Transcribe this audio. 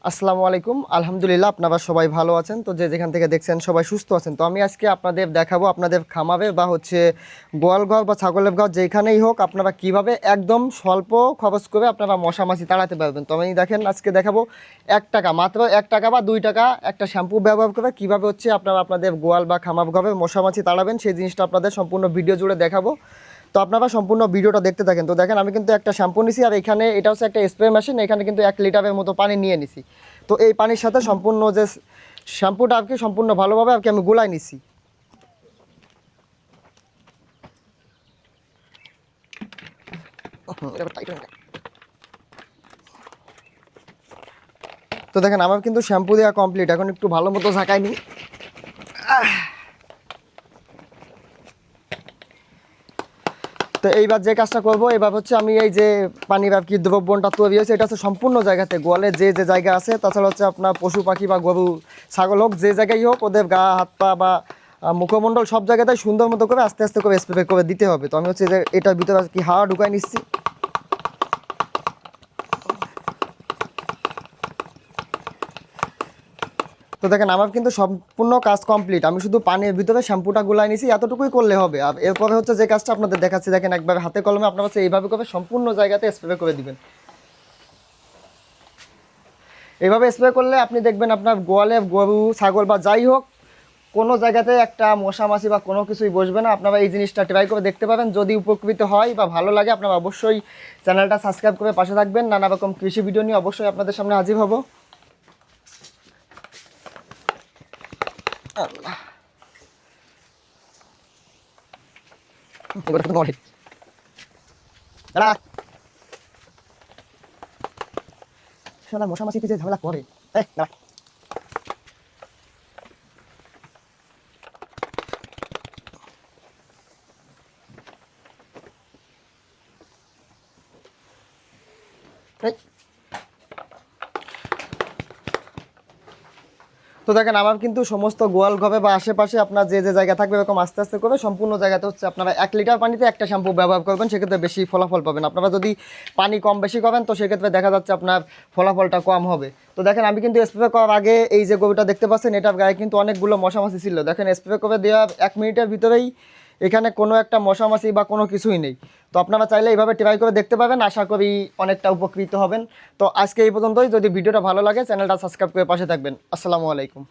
আসসালামু আলাইকুম। আলহামদুলিল্লাহ আপনারা সবাই ভালো আছেন। তো যে যেখান থেকে দেখছেন সবাই সুস্থ আছেন। তো আমি আজকে আপনাদের দেখাবো আপনাদের খামারে বা গোয়াল ঘর বা ছাগলের ঘর যেখানেই হোক আপনারা কিভাবে একদম স্বল্প খরচ করে আপনারা মশা মাছি তাড়াতে পারবেন। তো আমি দেখেন আজকে দেখাবো 1 টাকা, মাত্র 1 টাকা বা 2 টাকা একটা শ্যাম্পু ব্যবহার করে কীভাবে আপনারা আপনাদের গোয়াল বা খামার ঘরে মশা মাছি তাড়াবেন, সেই জিনিসটা আপনাদের সম্পূর্ণ ভিডিও জুড়ে দেখাবো। তো আপনারা সম্পূর্ণ ভিডিওটা দেখতে থাকেন। তো দেখেন আমি কিন্তু একটা শ্যাম্পু নিছি, আর এখানে এটা হচ্ছে একটা স্প্রে মেশিন, এখানে কিন্তু 1 লিটারের মতো পানি নিয়ে নিছি। তো এই পানির সাথে সম্পূর্ণ যে শ্যাম্পুটা সম্পূর্ণ ভালোভাবে আমি গুলাই নিছি। তো দেখেন আমার কিন্তু শ্যাম্পু দেওয়া কমপ্লিট, এখন একটু ভালো মতো ঝাঁকাই নি। তো এইবার যে কাজটা করবো, এবার আমি এই যে পানির দ্রব্যটা তৈরি হয়েছে, এটা হচ্ছে সম্পূর্ণ জায়গাতে গোয়ালে যে যে জায়গা আছে, তাছাড়া আপনার পশু পাখি বা গরু ছাগল হোক, যে জায়গায় হোক, ওদের গা হাত পা বা মুখমণ্ডল সব জায়গাতেই সুন্দর মতো করে আস্তে আস্তে করে স্প্রে করে দিতে হবে। তো আমি যে এটার ভিতরে হাওয়া ঢুকাই নিচ্ছি। তো দেখেন আমার কিন্তু সম্পূর্ণ কাজ কমপ্লিট, আমি শুধু পানির ভিতরে শ্যাম্পুটা গুলাই নিছি, এতটুকুই করলে হবে। আর এরপরে যে কাজটা আপনাদের দেখাচ্ছি, দেখেন একবার হাতে কলমে আপনারা এইভাবে করে সম্পূর্ণ জায়গাতে স্প্রে করে দিবেন। এইভাবে স্প্রে করলে আপনি দেখবেন আপনার গোয়ালে গরু ছাগল বা যাই হোক কোনো জায়গাতে একটা মশা মাছি বা কোনো কিছুই বসবে না। আপনারা এই জিনিসটা ট্রাই করে দেখতে পাবেন। যদি উপকৃত হয় বা ভালো লাগে, আপনারা অবশ্যই চ্যানেলটা সাবস্ক্রাইব করে পাশে থাকবেন। নানা রকম কৃষি ভিডিও নিয়ে অবশ্যই আপনাদের সামনে হাজির হব। মশা মাছি যে ঝামেলা করে। তো দেখেন আমার কিন্তু সমস্ত গোয়াল ঘরে বা আশেপাশে আপনার যে যে জায়গা থাকবে, এরকম আস্তে আস্তে করে সম্পূর্ণ জায়গাতে আপনারা 1 লিটার পানিতে একটা শ্যাম্পু ব্যবহার করবেন, সেক্ষেত্রে বেশি ফলাফল পাবেন। আপনারা যদি পানি কম বেশি করেন, তো সেক্ষেত্রে দেখা যাচ্ছে আপনার ফলাফলটা কম হবে। তো দেখেন আমি কিন্তু স্প্রে করার আগে এই যে গরুটা দেখতে পাচ্ছেন, এটার গায়ে কিন্তু অনেকগুলো মশামাছি ছিল। দেখেন স্প্রে করে দেওয়ার 1 মিনিটের ভিতরেই এখানে কোনো একটা মশামাছি বা কোনো কিছুই নেই। তো আপনারা চাইলে এইভাবে ট্রাই করে দেখতে পাবেন, আশা করি অনেকটা উপকৃত হবেন। তো আজকে এই পর্যন্তই। যদি ভিডিওটা ভালো লাগে চ্যানেলটা সাবস্ক্রাইব করে পাশে থাকবেন। আসসালামু আলাইকুম।